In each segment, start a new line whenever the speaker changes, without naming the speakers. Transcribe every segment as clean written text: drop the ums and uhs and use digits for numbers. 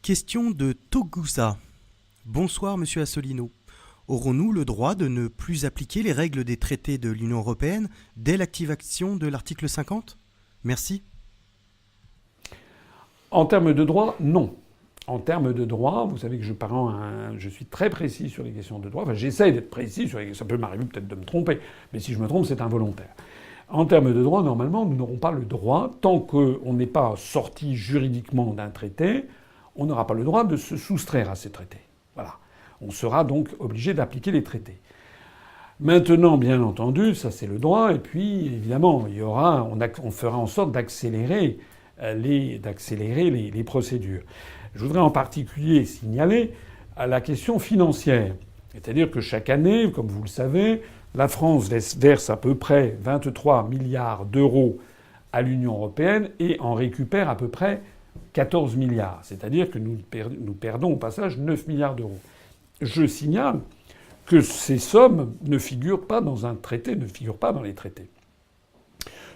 Question de Togusa. Bonsoir Monsieur Assolino. Aurons-nous le droit de ne plus appliquer les règles des traités de l'Union européenne dès l'activation de l'article 50 ? Merci.
En termes de droit, non. En termes de droit, vous savez que je suis très précis sur les questions de droit. Enfin, j'essaye d'être précis sur les questions. Ça peut m'arriver peut-être de me tromper, mais si je me trompe, c'est involontaire. En termes de droit, normalement, nous n'aurons pas le droit, tant qu'on n'est pas sorti juridiquement d'un traité, on n'aura pas le droit de se soustraire à ces traités. Voilà. On sera donc obligé d'appliquer les traités. Maintenant, bien entendu, ça c'est le droit, et puis évidemment, on fera en sorte d'accélérer les procédures. Je voudrais en particulier signaler la question financière. C'est-à-dire que chaque année, comme vous le savez, la France verse à peu près 23 milliards d'euros à l'Union européenne et en récupère à peu près 14 milliards. C'est-à-dire que nous perdons au passage 9 milliards d'euros. Je signale que ces sommes ne figurent pas dans un traité, ne figurent pas dans les traités.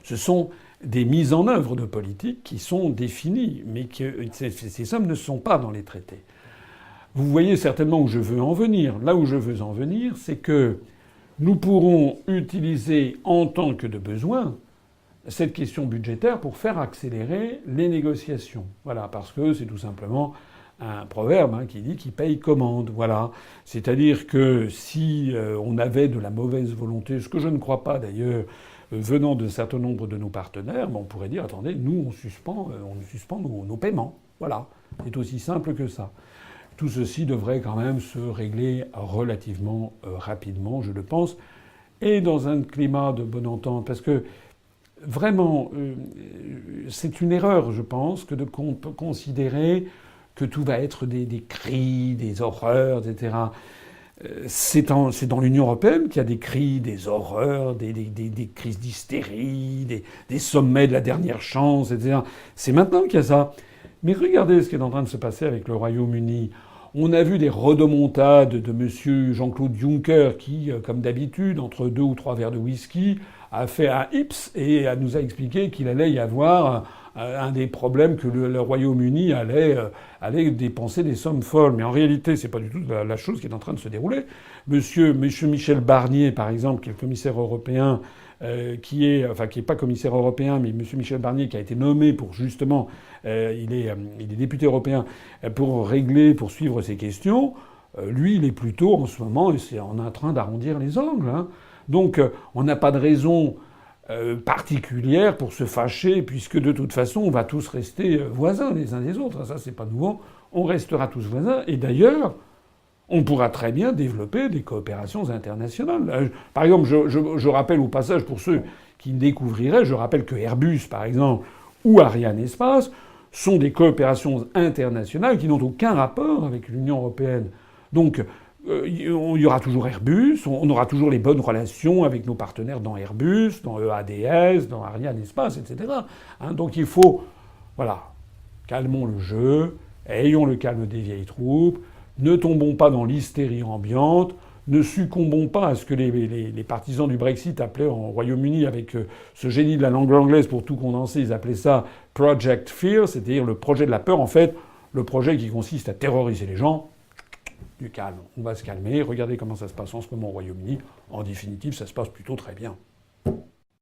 Ce sont des mises en œuvre de politiques qui sont définies, mais que ces sommes ne sont pas dans les traités. Vous voyez certainement où je veux en venir. Là où je veux en venir, c'est que nous pourrons utiliser en tant que de besoin cette question budgétaire pour faire accélérer les négociations. Voilà, parce que c'est tout simplement un proverbe qui dit « qui paye commande ». Voilà. C'est-à-dire que si on avait de la mauvaise volonté, ce que je ne crois pas d'ailleurs, venant d'un certain nombre de nos partenaires, on pourrait dire « attendez, nous on suspend nos paiements ». Voilà. C'est aussi simple que ça. Tout ceci devrait quand même se régler relativement rapidement, je le pense, et dans un climat de bonne entente. Parce que vraiment, c'est une erreur, je pense, que de considérer que tout va être des cris, des horreurs, etc. C'est dans l'Union européenne qu'il y a des cris, des horreurs, des crises d'hystérie, des sommets de la dernière chance, etc. C'est maintenant qu'il y a ça. Mais regardez ce qui est en train de se passer avec le Royaume-Uni. On a vu des rodomontades de M. Jean-Claude Juncker qui, comme d'habitude, entre 2 ou 3 verres de whisky, a fait un hips et nous a expliqué qu'il allait y avoir un des problèmes que le Royaume-Uni allait dépenser des sommes folles. Mais en réalité, c'est pas du tout la chose qui est en train de se dérouler. Monsieur Michel Barnier, par exemple, qui est le commissaire européen, qui est pas commissaire européen, mais monsieur Michel Barnier, qui a été nommé pour justement, il est député européen, pour suivre ces questions. Lui, il est plutôt en ce moment, on est en train d'arrondir les angles. Donc, on n'a pas de raison particulière pour se fâcher, puisque de toute façon, on va tous rester voisins les uns des autres. Ça, c'est pas nouveau. On restera tous voisins. Et d'ailleurs, on pourra très bien développer des coopérations internationales. Par exemple, je rappelle au passage, pour ceux qui me découvriraient, je rappelle que Airbus, par exemple, ou Ariane Espace sont des coopérations internationales qui n'ont aucun rapport avec l'Union européenne. Donc, il y aura toujours Airbus, on aura toujours les bonnes relations avec nos partenaires dans Airbus, dans EADS, dans Ariane Espace, etc. Donc il faut, voilà, calmons le jeu, ayons le calme des vieilles troupes, ne tombons pas dans l'hystérie ambiante, ne succombons pas à ce que les partisans du Brexit appelaient en Royaume-Uni, avec ce génie de la langue anglaise pour tout condenser, ils appelaient ça Project Fear, c'est-à-dire le projet de la peur, en fait, le projet qui consiste à terroriser les gens. Du calme. On va se calmer. Regardez comment ça se passe en ce moment au Royaume-Uni. En définitive, ça se passe plutôt très bien.